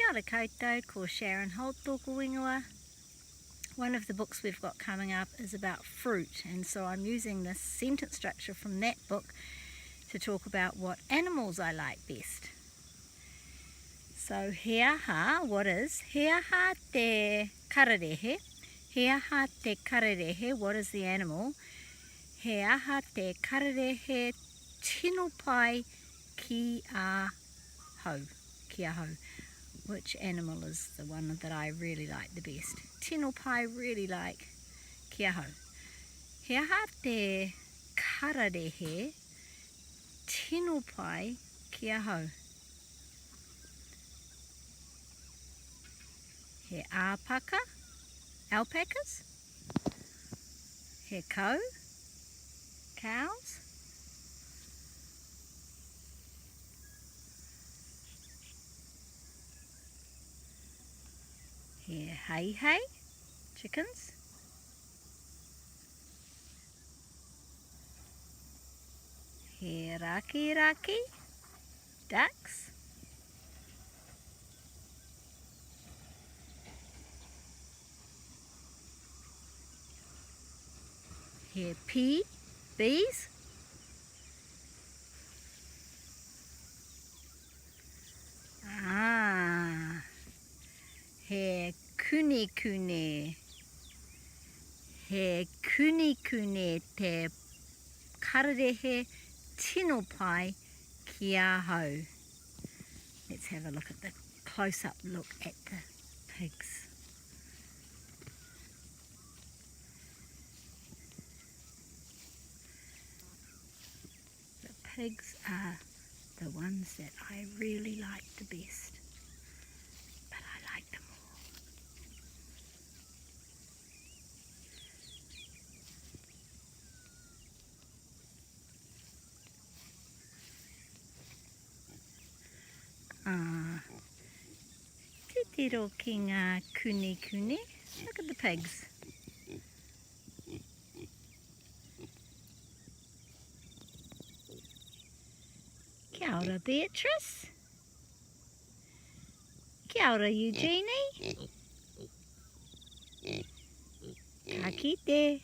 ora koutou, ko Sharon Holt tōku ingoa. One of the books we've got coming up is about fruit, and so I'm using this sentence structure from that book to talk about what animals I like best. So he aha, what is? He aha te kararehe. He aha te kararehe, what is the animal? He aha te kararehe tino pai ki a hau. Ki a hau. Which animal is the one that I really like the best? Tino pai really like ki a hau. He aha te kararehe tino pai ki a hau. He āpaka, alpacas. He kau, cows. He hei, chickens. He raki, ducks. He bees. He kune. He kune te kararehe tino pai ki a hau. Let's have a look at the close-up look at the pigs. The pigs are the ones that I really like the best, but I like them all. Te tiro ki ngā kune. Look at the pigs. Kia ora, Beatrice. Kia ora, Eugenie. Ka kite.